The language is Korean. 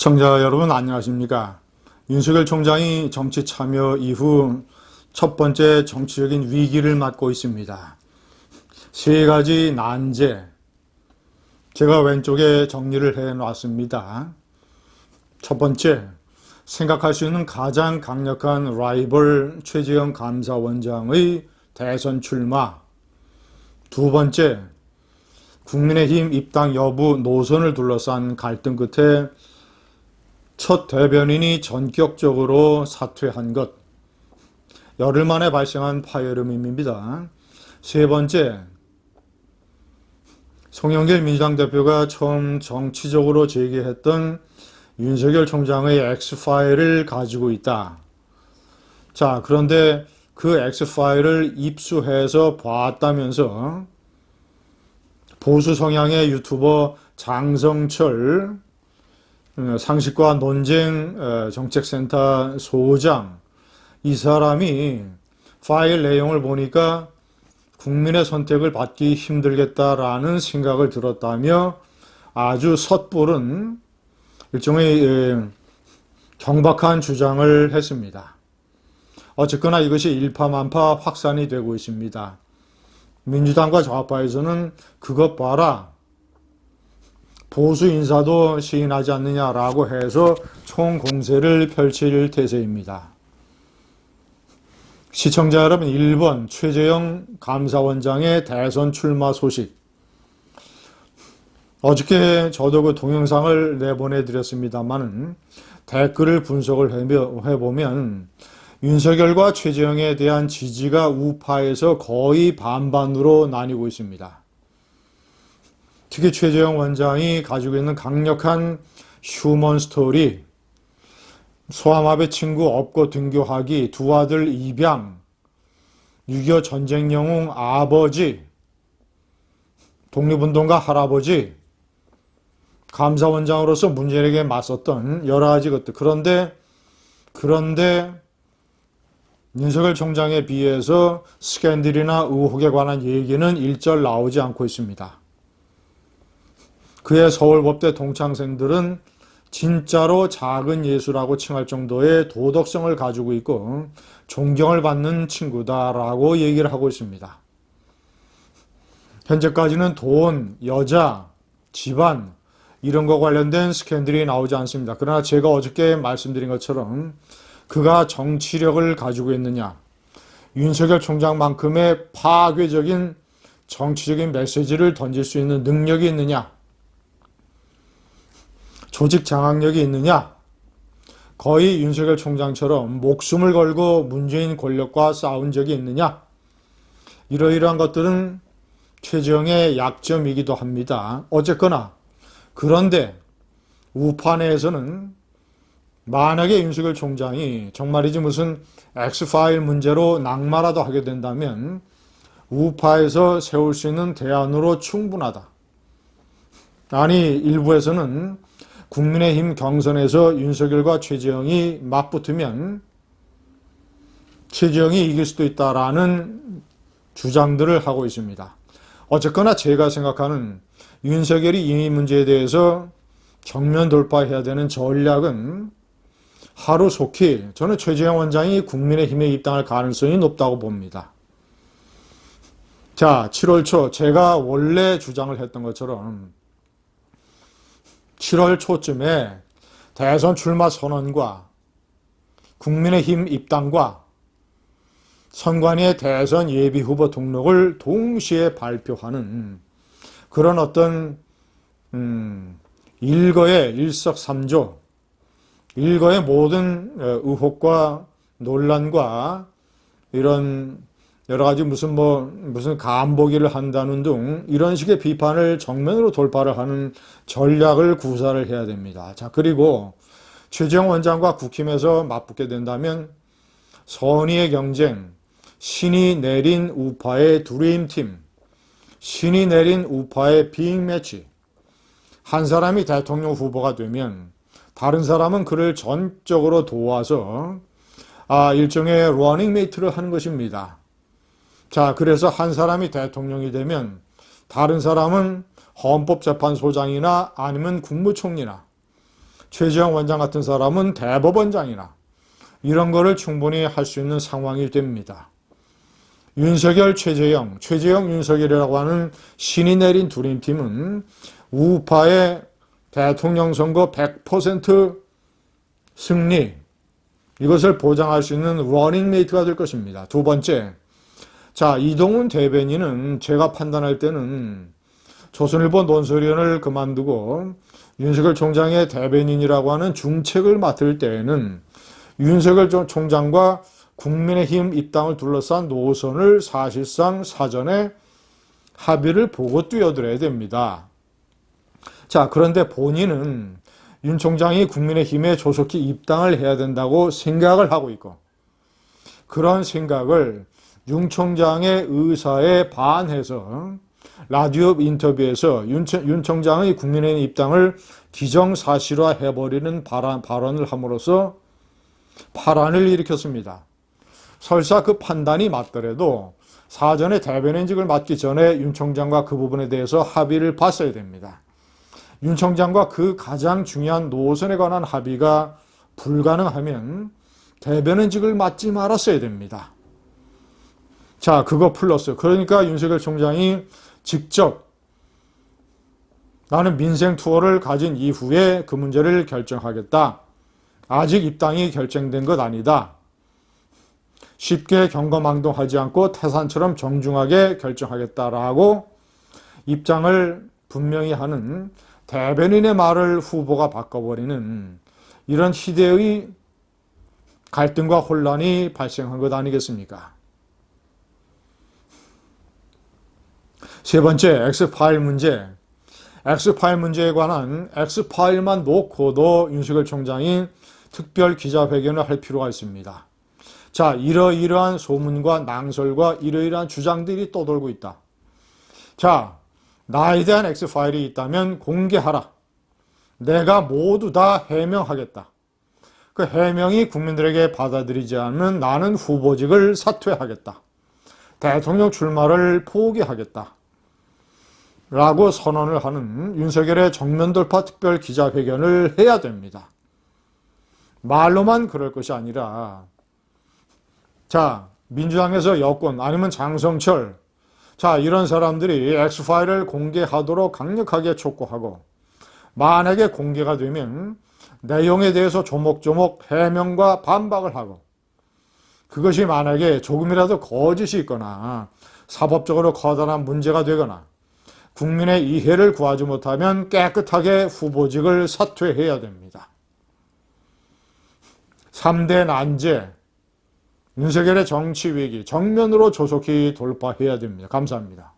시청자 여러분 안녕하십니까? 윤석열 총장이 정치 참여 이후 첫 번째 정치적인 위기를 맞고 있습니다. 세 가지 난제, 제가 왼쪽에 정리를 해놨습니다. 첫 번째, 생각할 수 있는 가장 강력한 라이벌 최재형 감사원장의 대선 출마. 두 번째, 국민의힘 입당 여부 노선을 둘러싼 갈등 끝에 첫 대변인이 전격적으로 사퇴한 것. 열흘 만에 발생한 파열음입니다. 세 번째, 송영길 민주당 대표가 처음 정치적으로 제기했던 윤석열 총장의 X파일을 가지고 있다. 자, 그런데 그 X파일을 입수해서 봤다면서 보수 성향의 유튜버 장성철 상식과 논쟁 정책센터 소장, 이 사람이 파일 내용을 보니까 국민의 선택을 받기 힘들겠다라는 생각을 들었다며 아주 섣부른 일종의 경박한 주장을 했습니다. 어쨌거나 이것이 일파만파 확산이 되고 있습니다. 민주당과 좌파에서는 그것 봐라, 보수 인사도 시인하지 않느냐라고 해서 총공세를 펼칠 태세입니다. 시청자 여러분, 1번 최재형 감사원장의 대선 출마 소식. 어저께 저도 그 동영상을 내보내드렸습니다만 댓글을 분석을 해보면 윤석열과 최재형에 대한 지지가 우파에서 거의 반반으로 나뉘고 있습니다. 특히 최재형 원장이 가지고 있는 강력한 휴먼 스토리, 소아마비 친구 업고 등교하기, 두 아들 입양, 6.25 전쟁 영웅 아버지, 독립운동가 할아버지, 감사원장으로서 문재인에게 맞섰던 여러 가지 것들. 그런데 윤석열 총장에 비해서 스캔들이나 의혹에 관한 얘기는 일절 나오지 않고 있습니다. 그의 서울법대 동창생들은 진짜로 작은 예수라고 칭할 정도의 도덕성을 가지고 있고 존경을 받는 친구다라고 얘기를 하고 있습니다. 현재까지는 돈, 여자, 집안 이런 거 관련된 스캔들이 나오지 않습니다. 그러나 제가 어저께 말씀드린 것처럼 그가 정치력을 가지고 있느냐, 윤석열 총장만큼의 파괴적인 정치적인 메시지를 던질 수 있는 능력이 있느냐, 조직 장악력이 있느냐, 거의 윤석열 총장처럼 목숨을 걸고 문재인 권력과 싸운 적이 있느냐, 이러이러한 것들은 최재형의 약점이기도 합니다. 어쨌거나 그런데 우파 내에서는 만약에 윤석열 총장이 정말이지 무슨 X파일 문제로 낙마라도 하게 된다면 우파에서 세울 수 있는 대안으로 충분하다. 아니, 일부에서는 국민의힘 경선에서 윤석열과 최재형이 맞붙으면 최재형이 이길 수도 있다라는 주장들을 하고 있습니다. 어쨌거나 제가 생각하는 윤석열이 이 문제에 대해서 정면 돌파해야 되는 전략은 하루속히 저는 최재형 원장이 국민의힘에 입당할 가능성이 높다고 봅니다. 자, 7월 초 제가 원래 주장을 했던 것처럼 7월 초쯤에 대선 출마 선언과 국민의힘 입당과 선관위의 대선 예비후보 등록을 동시에 발표하는 그런 어떤 일거의 일석삼조, 일거의 모든 의혹과 논란과 이런 여러 가지 무슨 간보기를 한다는 등 이런 식의 비판을 정면으로 돌파를 하는 전략을 구사를 해야 됩니다. 자, 그리고 최재형 원장과 국힘에서 맞붙게 된다면 선의의 경쟁, 신이 내린 우파의 드림팀, 신이 내린 우파의 빅매치, 한 사람이 대통령 후보가 되면 다른 사람은 그를 전적으로 도와서 일종의 러닝메이트를 하는 것입니다. 자, 그래서 한 사람이 대통령이 되면 다른 사람은 헌법재판소장이나 아니면 국무총리나 최재형 원장 같은 사람은 대법원장이나 이런 거를 충분히 할 수 있는 상황이 됩니다. 윤석열, 최재형, 윤석열이라고 하는 신이 내린 드림팀은 우파의 대통령 선거 100% 승리, 이것을 보장할 수 있는 러닝메이트가 될 것입니다. 두 번째, 자, 이동훈 대변인은 제가 판단할 때는 조선일보 논설위원을 그만두고 윤석열 총장의 대변인이라고 하는 중책을 맡을 때에는 윤석열 총장과 국민의힘 입당을 둘러싼 노선을 사실상 사전에 합의를 보고 뛰어들어야 됩니다. 자, 그런데 본인은 윤 총장이 국민의힘에 조속히 입당을 해야 된다고 생각을 하고 있고, 그런 생각을 윤 총장의 의사에 반해서 라디오 인터뷰에서 윤 총장의 국민의힘 입당을 기정사실화해버리는 발언을 함으로써 파란을 일으켰습니다. 설사 그 판단이 맞더라도 사전에 대변인직을 맡기 전에 윤 총장과 그 부분에 대해서 합의를 봤어야 됩니다. 윤 총장과 그 가장 중요한 노선에 관한 합의가 불가능하면 대변인직을 맡지 말았어야 됩니다. 자, 그거 플러스, 그러니까 윤석열 총장이 직접 나는 민생 투어를 가진 이후에 그 문제를 결정하겠다. 아직 입당이 결정된 것 아니다. 쉽게 경거망동하지 않고 태산처럼 정중하게 결정하겠다라고 입장을 분명히 하는 대변인의 말을 후보가 바꿔버리는 이런 시대의 갈등과 혼란이 발생한 것 아니겠습니까? 세 번째, X파일 문제. X파일 문제에 관한 X파일만 놓고도 윤석열 총장이 특별 기자회견을 할 필요가 있습니다. 자, 이러이러한 소문과 낭설과 이러이러한 주장들이 떠돌고 있다. 자, 나에 대한 X파일이 있다면 공개하라. 내가 모두 다 해명하겠다. 그 해명이 국민들에게 받아들이지 않으면 나는 후보직을 사퇴하겠다. 대통령 출마를 포기하겠다. 라고 선언을 하는 윤석열의 정면돌파 특별 기자회견을 해야 됩니다. 말로만 그럴 것이 아니라, 자, 민주당에서 여권 아니면 장성철, 자, 이런 사람들이 X파일을 공개하도록 강력하게 촉구하고, 만약에 공개가 되면 내용에 대해서 조목조목 해명과 반박을 하고, 그것이 만약에 조금이라도 거짓이 있거나 사법적으로 커다란 문제가 되거나 국민의 이해를 구하지 못하면 깨끗하게 후보직을 사퇴해야 됩니다. 3대 난제, 윤석열의 정치 위기 정면으로 조속히 돌파해야 됩니다. 감사합니다.